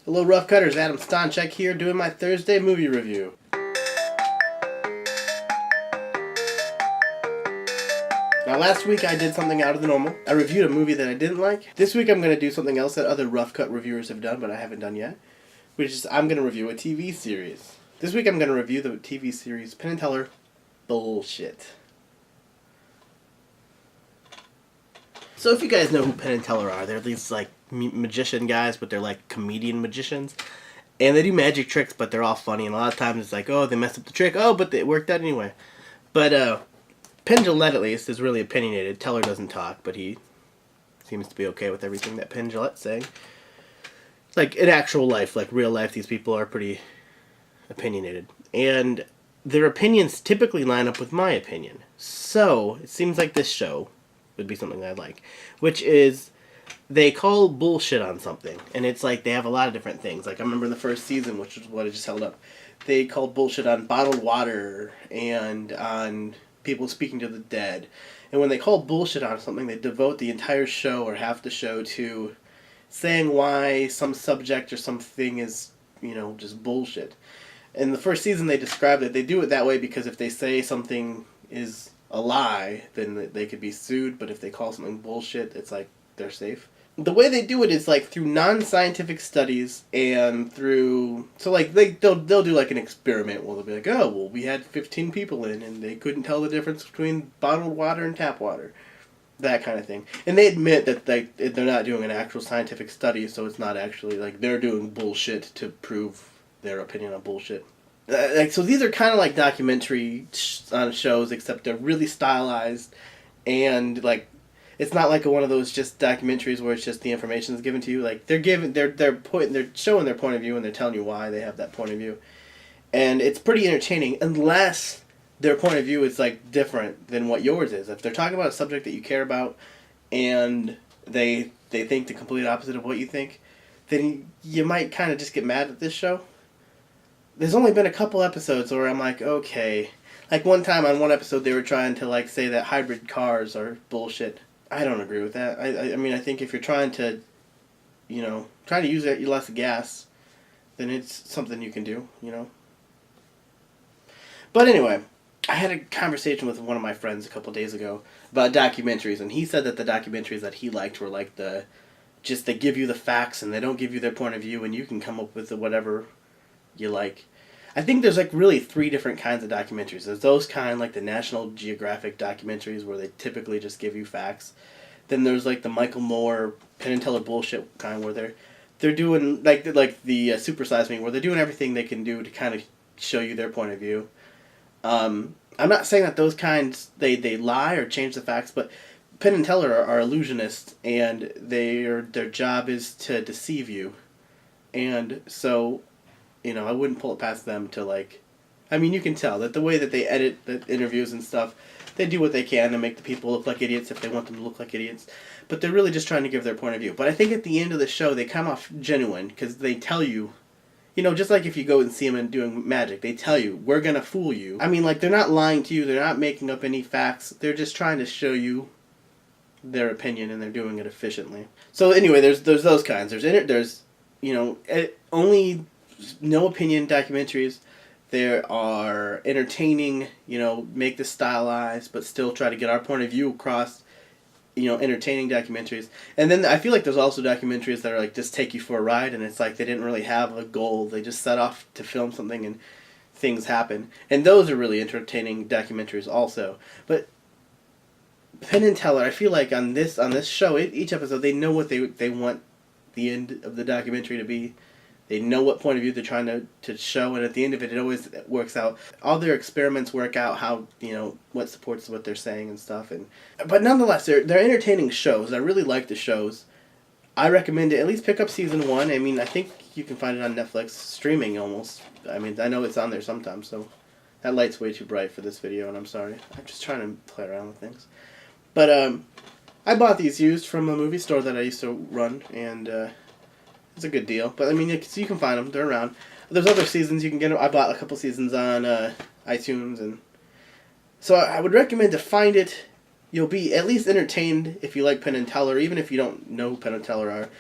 Hello, Rough Cutters. Adam Stanchek here doing my Thursday movie review. Now, last week I did something out of the normal. I reviewed a movie that I didn't like. This week I'm going to do something else that other Rough Cut reviewers have done, but I haven't done yet, which is I'm going to review a TV series. This week I'm going to review the TV series Penn and Teller Bullshit. So if you guys know who Penn and Teller are, they're these like magician guys, but they're like comedian magicians. And they do magic tricks, but they're all funny. And a lot of times it's like, oh, they messed up the trick. Oh, but it worked out anyway. But Penn Jillette, at least, is really opinionated. Teller doesn't talk, but he seems to be okay with everything that Penn Jillette's saying. Like, in actual life, like real life, these people are pretty opinionated. And their opinions typically line up with my opinion. So, it seems like this show would be something I'd like. Which is, they call bullshit on something. And it's like, they have a lot of different things. Like, I remember in the first season, which is what I just held up, they called bullshit on bottled water and on people speaking to the dead. And when they call bullshit on something, they devote the entire show or half the show to saying why some subject or something is, just bullshit. In the first season, they described it. They do it that way because if they say something is a lie, then they could be sued. But if they call something bullshit, it's like they're safe. The way they do it is like through non-scientific studies and through they'll do like an experiment where they'll be like, oh well, we had 15 people in and they couldn't tell the difference between bottled water and tap water, that kind of thing. And they admit that they're not doing an actual scientific study, so it's not actually like they're doing bullshit to prove their opinion on bullshit. So these are kind of like documentary shows, except they're really stylized and like. It's not like one of those just documentaries where it's just the information is given to you. Like they're showing their point of view and they're telling you why they have that point of view, and it's pretty entertaining unless their point of view is like different than what yours is. If they're talking about a subject that you care about, and they think the complete opposite of what you think, then you might kind of just get mad at this show. There's only been a couple episodes where I'm like, okay, like one time on one episode they were trying to like say that hybrid cars are bullshit. I don't agree with that. I mean, I think if you're trying to use less gas, then it's something you can do, But anyway, I had a conversation with one of my friends a couple of days ago about documentaries, and he said that the documentaries that he liked were like they give you the facts and they don't give you their point of view, and you can come up with whatever you like. I think there's like really three different kinds of documentaries. There's those kind like the National Geographic documentaries where they typically just give you facts. Then there's like the Michael Moore Penn and Teller bullshit kind where they're doing like the Super Size Me, where they're doing everything they can do to kind of show you their point of view. I'm not saying that those kinds they lie or change the facts, but Penn and Teller are illusionists, and their job is to deceive you, and so. I wouldn't pull it past them to you can tell that the way that they edit the interviews and stuff, they do what they can to make the people look like idiots if they want them to look like idiots. But they're really just trying to give their point of view. But I think at the end of the show, they come off genuine because they tell you, just like if you go and see them doing magic, they tell you, we're going to fool you. I mean, they're not lying to you. They're not making up any facts. They're just trying to show you their opinion, and they're doing it efficiently. So anyway, there's those kinds. There's only no opinion documentaries. There are entertaining, make this stylized, but still try to get our point of view across, entertaining documentaries. And then I feel like there's also documentaries that are like just take you for a ride, and it's like they didn't really have a goal. They just set off to film something and things happen. And those are really entertaining documentaries also. But Penn and Teller, I feel like on this show, each episode, they know what they want the end of the documentary to be. They know what point of view they're trying to show, and at the end of it, it always works out. All their experiments work out how, what supports what they're saying and stuff. But nonetheless, they're entertaining shows. I really like the shows. I recommend it. At least pick up season 1. I mean, I think you can find it on Netflix, streaming almost. I mean, I know it's on there sometimes, so that light's way too bright for this video, and I'm sorry. I'm just trying to play around with things. But I bought these used from a movie store that I used to run, and it's a good deal. But I mean, you can find them. They're around. There's other seasons you can get them. I bought a couple seasons on iTunes, and so I would recommend to find it. You'll be at least entertained if you like Penn and Teller, even if you don't know who Penn and Teller are.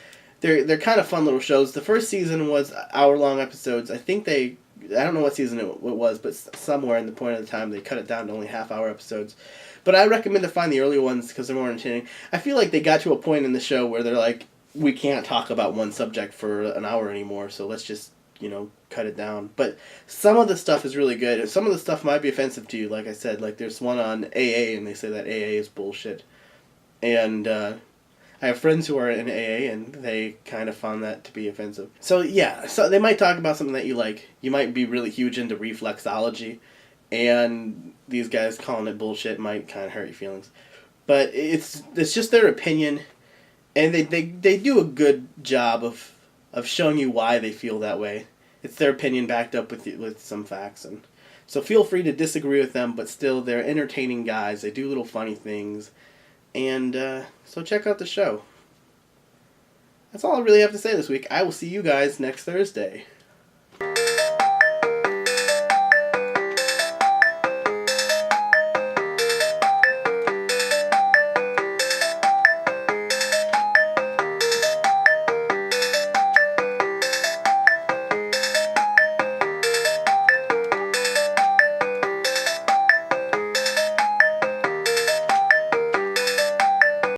they're kind of fun little shows. The first season was hour-long episodes. I think I don't know what season it was, but somewhere in the point of the time they cut it down to only half-hour episodes. But I recommend to find the early ones because they're more entertaining. I feel like they got to a point in the show where they're like, we can't talk about one subject for an hour anymore, so let's just, cut it down. But some of the stuff is really good. Some of the stuff might be offensive to you, like I said. Like there's one on AA, and they say that AA is bullshit. And I have friends who are in AA, and they kind of found that to be offensive. So yeah, so they might talk about something that you like. You might be really huge into reflexology, and these guys calling it bullshit might kind of hurt your feelings. But it's just their opinion, and they do a good job of showing you why they feel that way. It's their opinion backed up with some facts, and so feel free to disagree with them, but still they're entertaining guys. They do little funny things, and so check out the show. That's all I really have to say this week. I will see you guys next Thursday.